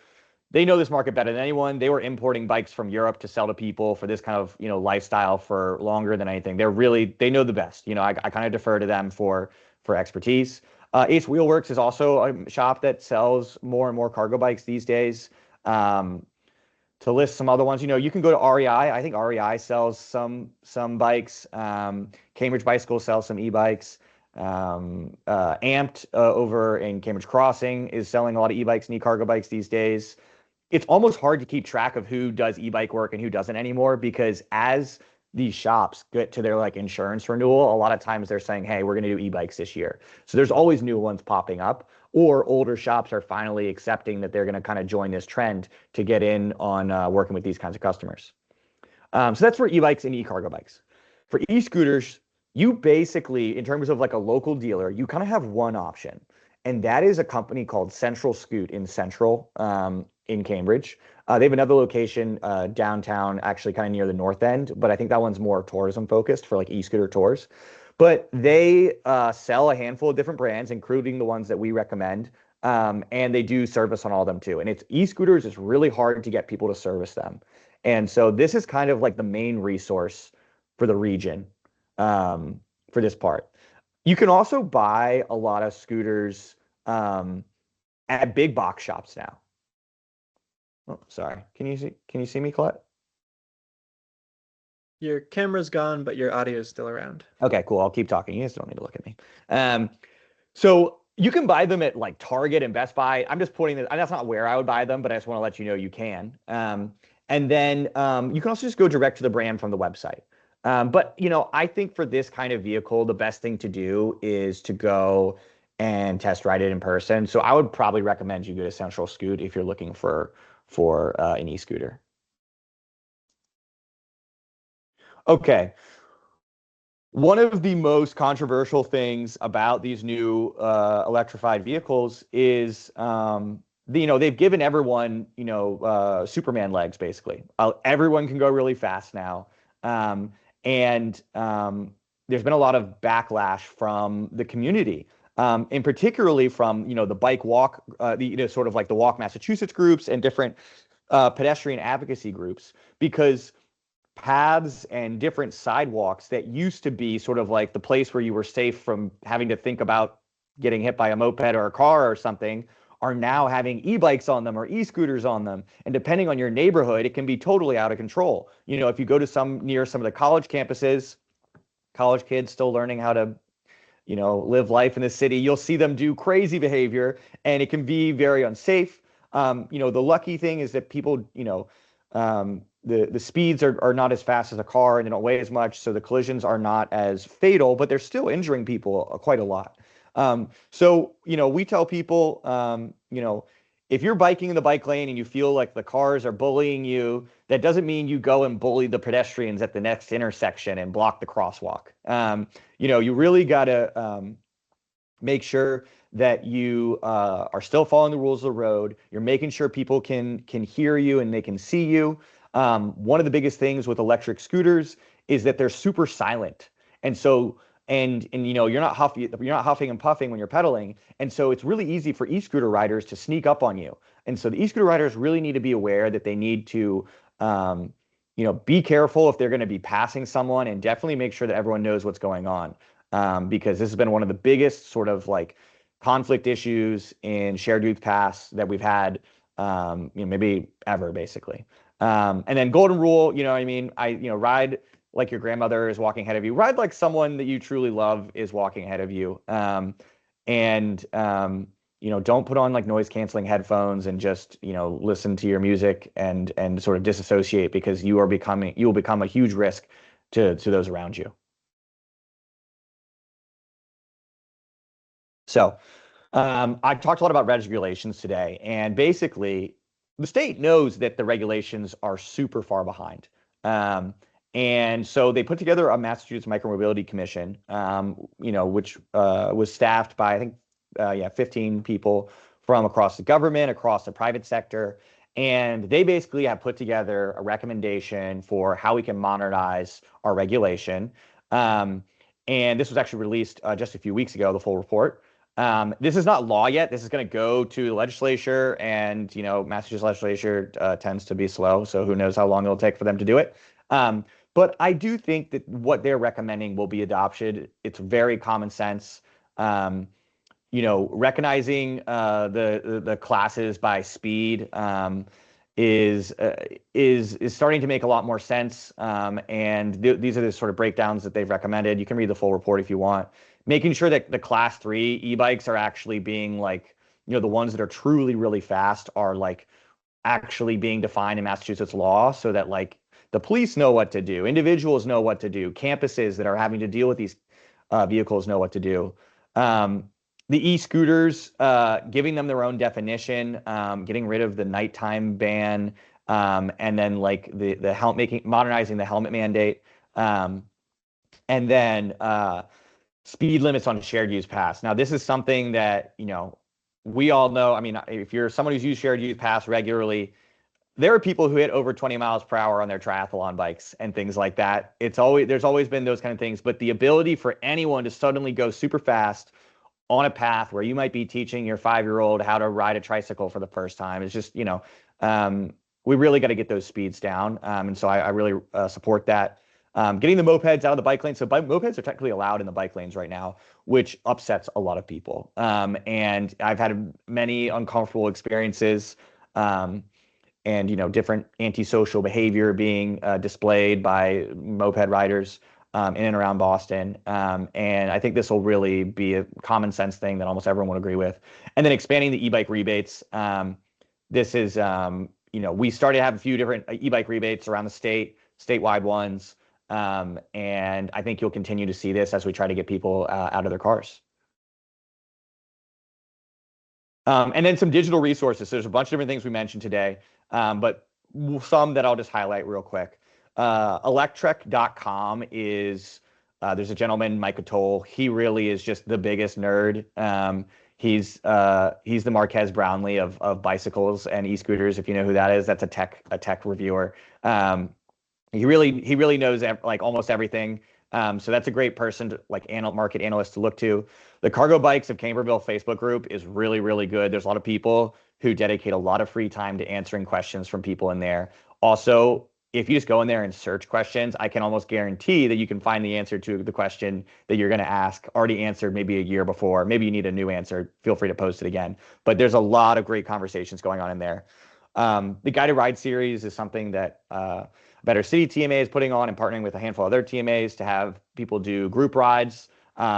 Speaker 2: they know this market better than anyone. They were importing bikes from Europe to sell to people for this kind of, lifestyle for longer than anything. They know the best. I kind of defer to them for expertise. Ace Wheelworks is also a shop that sells more and more cargo bikes these days. To list some other ones, you can go to REI. I think REI sells some bikes. Cambridge Bicycle sells some e-bikes. Amped over in Cambridge Crossing is selling a lot of e-bikes and e-cargo bikes these days. It's almost hard to keep track of who does e-bike work and who doesn't anymore, because as these shops get to their like insurance renewal, a lot of times they're saying, hey, we're going to do e-bikes this year. So there's always new ones popping up, or older shops are finally accepting that they're going to kind of join this trend to get in on working with these kinds of customers. So that's for e-bikes and e-cargo bikes. For e-scooters, you basically, in terms of like a local dealer, you kind of have one option, and that is a company called Central Scoot in Central, in Cambridge. They have another location downtown, actually kind of near the north end, but I think that one's more tourism focused for like e-scooter tours. But they sell a handful of different brands, including the ones that we recommend, and they do service on all of them too. And it's e-scooters, it's really hard to get people to service them. And so this is kind of like the main resource for the region, for this part. You can also buy a lot of scooters at big box shops now. Oh, sorry. Can you see me, Colette?
Speaker 3: Your camera's gone, but your audio is still around.
Speaker 2: Okay, cool. I'll keep talking. You guys don't need to look at me. So you can buy them at like Target and Best Buy. I'm just pointing this, and that's not where I would buy them, but I just want to let you know you can. And then you can also just go direct to the brand from the website. But I think for this kind of vehicle, the best thing to do is to go and test ride it in person. So I would probably recommend you go to Central Scoot if you're looking for an e-scooter. Okay. One of the most controversial things about these new electrified vehicles is, they've given everyone, Superman legs, basically. Everyone can go really fast now. And there's been a lot of backlash from the community, and particularly from, the bike walk, sort of like the Walk Massachusetts groups and different pedestrian advocacy groups, because paths and different sidewalks that used to be sort of like the place where you were safe from having to think about getting hit by a moped or a car or something are now having e-bikes on them or e-scooters on them. And depending on your neighborhood, it can be totally out of control. If you go to near some of the college campuses, college kids still learning how to, live life in the city, you'll see them do crazy behavior, and it can be very unsafe. The lucky thing is that people, the speeds are not as fast as a car, and they don't weigh as much, so the collisions are not as fatal, but they're still injuring people quite a lot. So we tell people, if you're biking in the bike lane and you feel like the cars are bullying you, that doesn't mean you go and bully the pedestrians at the next intersection and block the crosswalk. You really got to make sure that you are still following the rules of the road. You're making sure people can hear you and they can see you. One of the biggest things with electric scooters is that they're super silent. And so, you're not huffing and puffing when you're pedaling. And so it's really easy for e-scooter riders to sneak up on you. And so the e-scooter riders really need to be aware that they need to, be careful if they're going to be passing someone, and definitely make sure that everyone knows what's going on. Because this has been one of the biggest sort of like conflict issues in shared use paths that we've had, maybe ever, basically. And then golden rule, ride like your grandmother is walking ahead of you. Ride like someone that you truly love is walking ahead of you. Don't put on like noise canceling headphones and just, listen to your music and sort of disassociate, because you will become a huge risk to those around you. So I talked a lot about regulations today, and basically the state knows that the regulations are super far behind. And so they put together a Massachusetts Micromobility Commission, which was staffed by, I think, 15 people from across the government, across the private sector. And they basically have put together a recommendation for how we can modernize our regulation. And this was actually released just a few weeks ago, the full report. This is not law yet. This is going to go to the legislature, and Massachusetts legislature tends to be slow, so who knows how long it'll take for them to do it. But I do think that what they're recommending will be adopted. It's very common sense. Recognizing the classes by speed is starting to make a lot more sense. And these are the sort of breakdowns that they've recommended. You can read the full report if you want. Making sure that the class 3 e-bikes are actually being the ones that are truly really fast are actually being defined in Massachusetts law, so that the police know what to do, individuals know what to do, campuses that are having to deal with these vehicles know what to do. The e-scooters, giving them their own definition, getting rid of the nighttime ban, and then modernizing the helmet mandate, and then speed limits on shared use paths. Now, this is something that we all know. I mean, if you're someone who's used shared use paths regularly, there are people who hit over 20 miles per hour on their triathlon bikes and things like that. There's always been those kind of things, but the ability for anyone to suddenly go super fast on a path where you might be teaching your 5-year-old how to ride a tricycle for the first time is just, we really got to get those speeds down. And so I really support that. Getting the mopeds out of the bike lane. So mopeds are technically allowed in the bike lanes right now, which upsets a lot of people. And I've had many uncomfortable experiences, and different antisocial behavior being displayed by moped riders in and around Boston. And I think this will really be a common sense thing that almost everyone would agree with. And then expanding the e-bike rebates. This is, we started to have a few different e-bike rebates around the statewide ones. And I think you'll continue to see this as we try to get people out of their cars. And then some digital resources. So there's a bunch of different things we mentioned today, but some that I'll just highlight real quick. Electrek.com is, there's a gentleman, Mike Atoll. He really is just the biggest nerd. He's the Marquez Brownlee of bicycles and e-scooters. If you know who that is, that's a tech reviewer. He really knows almost everything. So that's a great person to market analyst to look to. The Cargo Bikes of Camberville Facebook group is really, really good. There's a lot of people who dedicate a lot of free time to answering questions from people in there. Also, if you just go in there and search questions, I can almost guarantee that you can find the answer to the question that you're going to ask already answered maybe a year before. Maybe you need a new answer. Feel free to post it again. But there's a lot of great conversations going on in there. The Guided Ride series is something that Better City TMA is putting on and partnering with a handful of other TMAs to have people do group rides.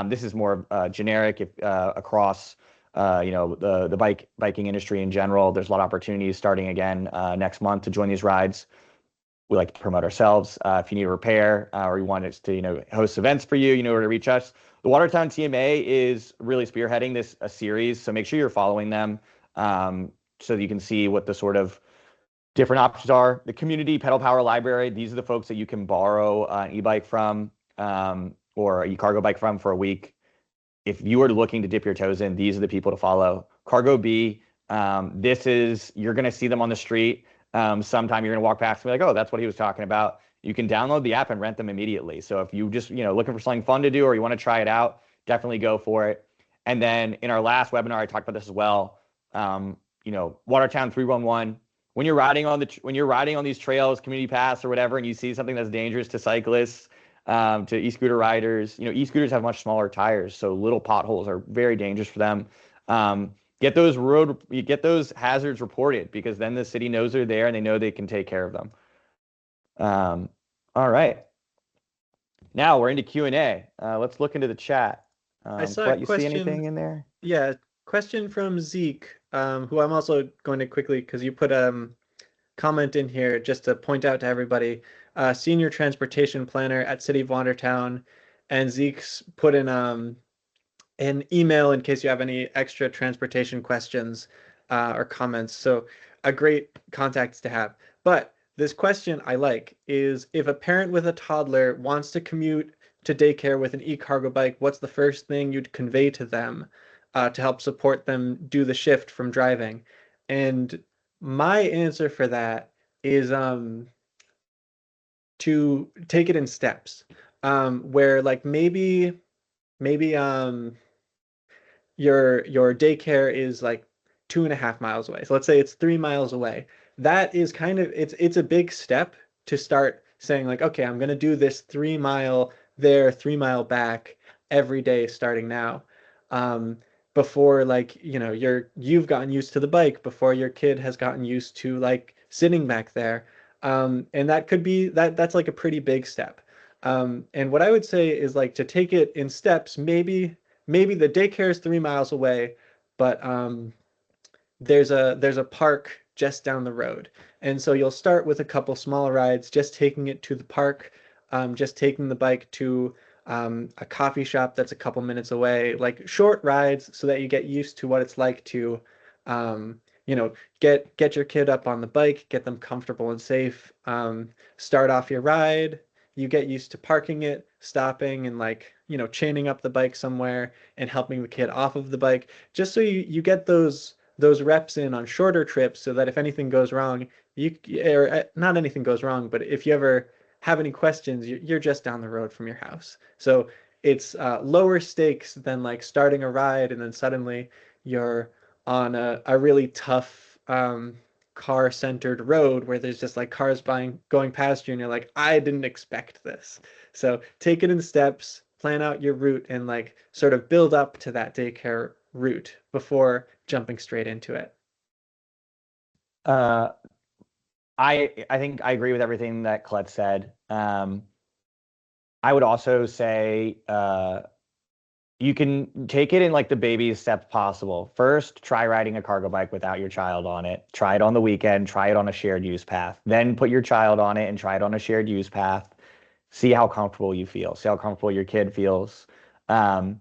Speaker 2: This is more generic across the biking industry in general. There's a lot of opportunities starting again next month to join these rides. We like to promote ourselves. If you need a repair or you want us to host events for you, you know where to reach us. The Watertown TMA is really spearheading this series, so make sure you're following them so that you can see what the sort of different options are. The Community Pedal Power Library, these are the folks that you can borrow an e-bike from or an eCargo bike from for a week. If you are looking to dip your toes in, these are the people to follow. Cargo B, you're going to see them on the street. Sometime you're going to walk past and be like, oh, that's what he was talking about. You can download the app and rent them immediately. So if you just, looking for something fun to do or you want to try it out, definitely go for it. And then in our last webinar, I talked about this as well. Watertown 311. When you're riding on these trails, community paths or whatever, and you see something that's dangerous to cyclists, to e-scooter riders, e-scooters have much smaller tires, so little potholes are very dangerous for them. Get those hazards reported, because then the city knows they're there and they know they can take care of them. All right. Now we're into Q&A. Let's look into the chat.
Speaker 3: I saw
Speaker 2: Colette,
Speaker 3: a
Speaker 2: you
Speaker 3: question.
Speaker 2: see anything in there?
Speaker 3: Yeah, question from Zeke, who I'm also going to quickly, because you put a comment in here just to point out to everybody, senior transportation planner at City of Watertown, and Zeke's put in an email in case you have any extra transportation questions or comments. So a great contact to have. But this question I like is, if a parent with a toddler wants to commute to daycare with an eCargo bike, what's the first thing you'd convey to them? to help support them do the shift from driving. And my answer for that is to take it in steps, where like maybe your daycare is like 2.5 miles away. So let's say it's 3 miles away. That is kind of it's a big step to start saying like, okay, I'm gonna do this 3 mile there, 3 mile back every day starting now. Um, before like, you've gotten used to the bike, before your kid has gotten used to like sitting back there. And that could be that's like a pretty big step. And what I would say is like to take it in steps, maybe the daycare is 3 miles away, but there's a park just down the road. And so you'll start with a couple small rides, just taking it to the park, just taking the bike to a coffee shop that's a couple minutes away, like short rides so that you get used to what it's like to, um, get your kid up on the bike, get them comfortable and safe, start off your ride, you get used to parking it, stopping, and like, chaining up the bike somewhere and helping the kid off of the bike, just so you get those reps in on shorter trips, so that if anything goes wrong, or not anything goes wrong, but if you ever have any questions, you're just down the road from your house. So it's lower stakes than like starting a ride and then suddenly you're on a really tough car-centered road where there's just like cars going past you and you're like, I didn't expect this. So take it in steps, plan out your route, and like sort of build up to that daycare route before jumping straight into it.
Speaker 2: Uh, I think I agree with everything that Colette said. I would also say you can take it in like the baby steps possible. First, try riding a cargo bike without your child on it. Try it on the weekend. Try it on a shared use path. Then put your child on it and try it on a shared use path. See how comfortable you feel. See how comfortable your kid feels. Then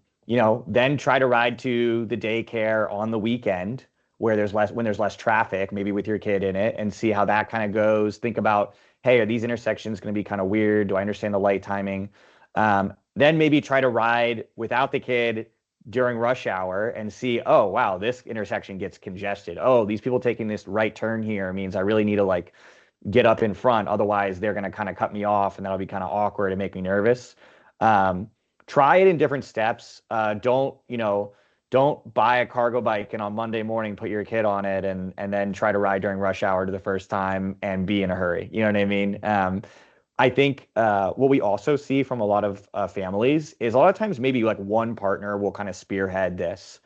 Speaker 2: try to ride to the daycare on the weekend where when there's less traffic, maybe with your kid in it, and see how that kind of goes. Think about, hey, are these intersections going to be kind of weird? Do I understand the light timing? Then maybe try to ride without the kid during rush hour and see, oh, wow, this intersection gets congested. Oh, these people taking this right turn here means I really need to like get up in front. Otherwise, they're going to kind of cut me off and that'll be kind of awkward and make me nervous. Try it in different steps. Don't buy a cargo bike and on Monday morning put your kid on it and then try to ride during rush hour to the first time and be in a hurry. You know what I mean? I think what we also see from a lot of families is a lot of times maybe like one partner will kind of spearhead this,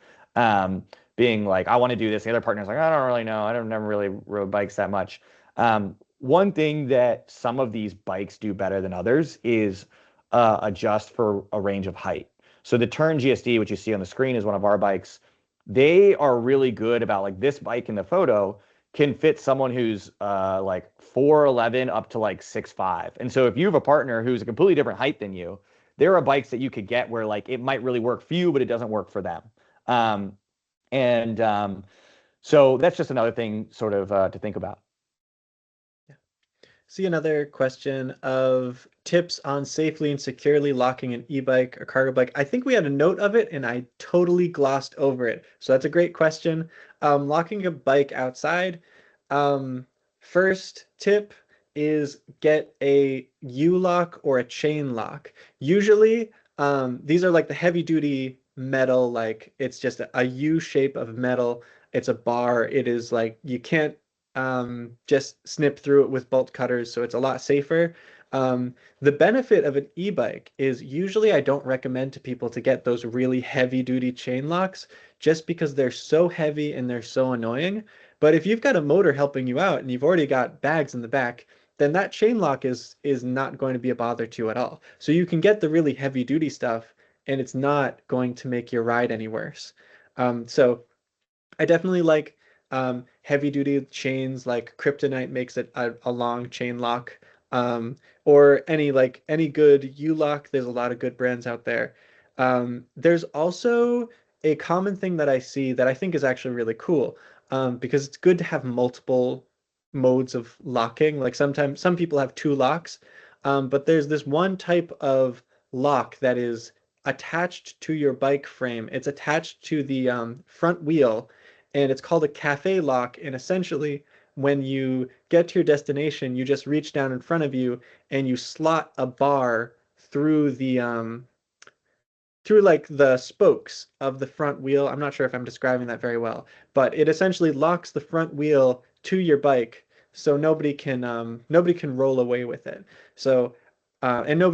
Speaker 2: being like, I want to do this. The other partner's like, I don't really know. I don't never really rode bikes that much. One thing that some of these bikes do better than others is adjust for a range of height. So the Turn GSD, which you see on the screen, is one of our bikes. They are really good about like this bike in the photo can fit someone who's like 4'11" up to like 6'5". And so if you have a partner who's a completely different height than you, there are bikes that you could get where like it might really work for you, but it doesn't work for them. So that's just another thing sort of to think about.
Speaker 3: See another question of tips on safely and securely locking an e-bike or cargo bike. I think we had a note of it and I totally glossed over it. So that's a great question. Locking a bike outside. First tip is get a U-lock or a chain lock. Usually, these are like the heavy duty metal, like it's just a U shape of metal. It's a bar. It is like you can't just snip through it with bolt cutters, so it's a lot safer. The benefit of an e-bike is usually I don't recommend to people to get those really heavy duty chain locks just because they're so heavy and they're so annoying. But if you've got a motor helping you out and you've already got bags in the back, then that chain lock is not going to be a bother to you at all. So you can get the really heavy duty stuff and it's not going to make your ride any worse. So I definitely like heavy duty chains, like Kryptonite makes it a long chain lock, or any good U-lock. There's a lot of good brands out there. There's also a common thing that I see that I think is actually really cool, because it's good to have multiple modes of locking. Like sometimes some people have two locks, but there's this one type of lock that is attached to your bike frame. It's attached to the front wheel, and it's called a cafe lock. And essentially, when you get to your destination, you just reach down in front of you and you slot a bar through the through like the spokes of the front wheel. I'm not sure if I'm describing that very well, but it essentially locks the front wheel to your bike, so nobody can roll away with it. So and no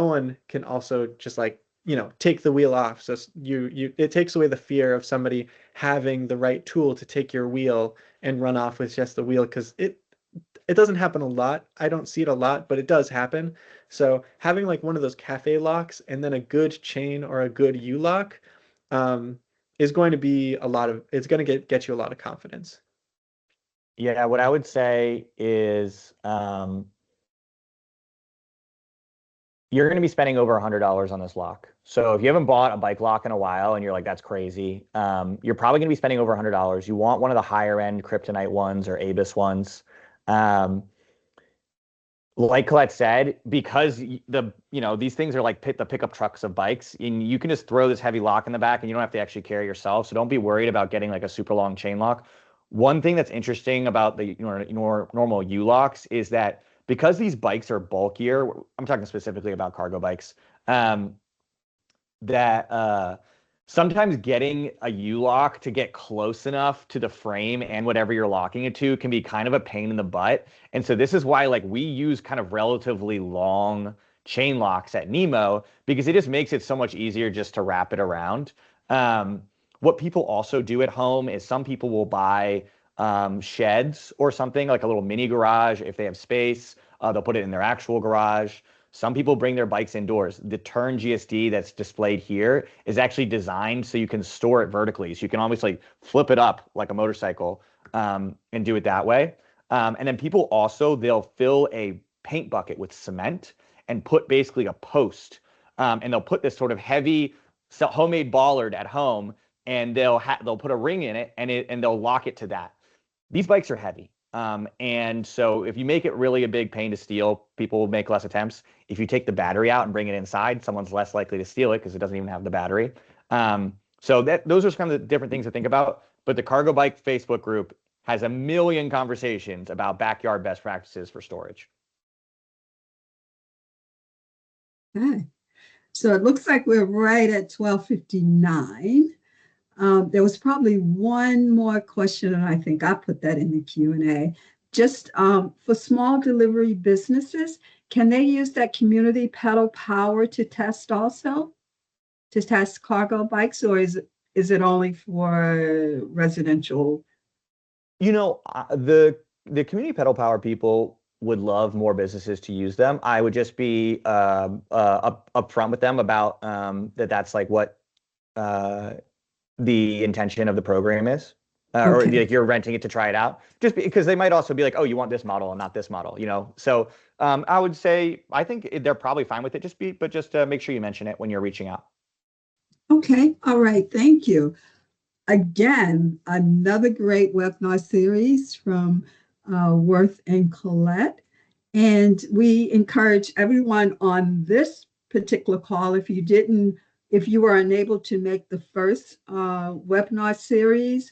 Speaker 3: one can also just like, you know, take the wheel off. So you it takes away the fear of somebody having the right tool to take your wheel and run off with just the wheel, because it doesn't happen a lot. I don't see it a lot, but it does happen. So having like one of those cafe locks and then a good chain or a good U-lock is going to be it's going to get you a lot of confidence.
Speaker 2: Yeah, what I would say is you're going to be spending over $100 on this lock. So if you haven't bought a bike lock in a while and you're like, that's crazy, you're probably going to be spending over $100. You want one of the higher end Kryptonite ones or Abus ones. Like Colette said, because these things are like the pickup trucks of bikes, and you can just throw this heavy lock in the back and you don't have to actually carry yourself. So don't be worried about getting like a super long chain lock. One thing that's interesting about the normal U-locks is that because these bikes are bulkier, I'm talking specifically about cargo bikes, that sometimes getting a U-lock to get close enough to the frame and whatever you're locking it to can be kind of a pain in the butt. And so this is why like we use kind of relatively long chain locks at NEMO, because it just makes it so much easier just to wrap it around. What people also do at home is some people will buy sheds or something, like a little mini garage if they have space. They'll put it in their actual garage. Some people bring their bikes indoors. The Turn GSD that's displayed here is actually designed so you can store it vertically. So you can almost like flip it up like a motorcycle and do it that way. And then people also, they'll fill a paint bucket with cement and put basically a post. And they'll put this sort of heavy homemade bollard at home, and they'll put a ring in it and they'll lock it to that. These bikes are heavy. And so if you make it really a big pain to steal, people will make less attempts. If you take the battery out and bring it inside, someone's less likely to steal it because it doesn't even have the battery. So those are kind of the different things to think about. But the Cargo Bike Facebook group has a million conversations about backyard best practices for storage.
Speaker 1: Okay. So it looks like we're right at 12:59. There was probably one more question, and I think I put that in the Q&A. Just for small delivery businesses, can they use that community pedal power to test also? To test cargo bikes, or is it only for residential?
Speaker 2: The community pedal power people would love more businesses to use them. I would just be upfront with them about that's like what the intention of the program is, or like you're renting it to try it out, just because they might also be like, oh, you want this model and not this model, So I would say, I think they're probably fine with it. Just make sure you mention it when you're reaching out.
Speaker 1: Okay. All right. Thank you. Again, another great webinar series from Worth and Colette. And we encourage everyone on this particular call, if you were unable to make the first webinar series,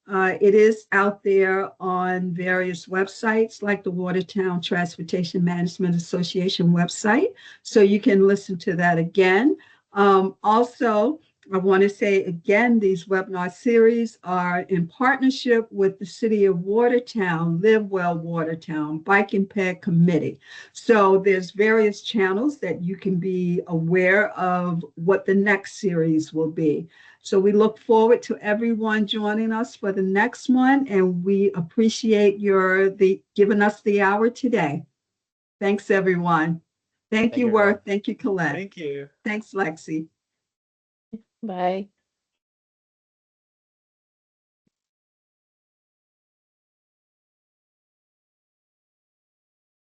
Speaker 1: it is out there on various websites like the Watertown Transportation Management Association website. So you can listen to that again. Also, I want to say again, these webinar series are in partnership with the City of Watertown, Live Well Watertown, Bike and Ped Committee. So there's various channels that you can be aware of what the next series will be. So we look forward to everyone joining us for the next one, and we appreciate giving us the hour today. Thanks, everyone. Thank you, Worth. Thank you, Colette.
Speaker 3: Thank you.
Speaker 1: Thanks, Lexi.
Speaker 4: Bye.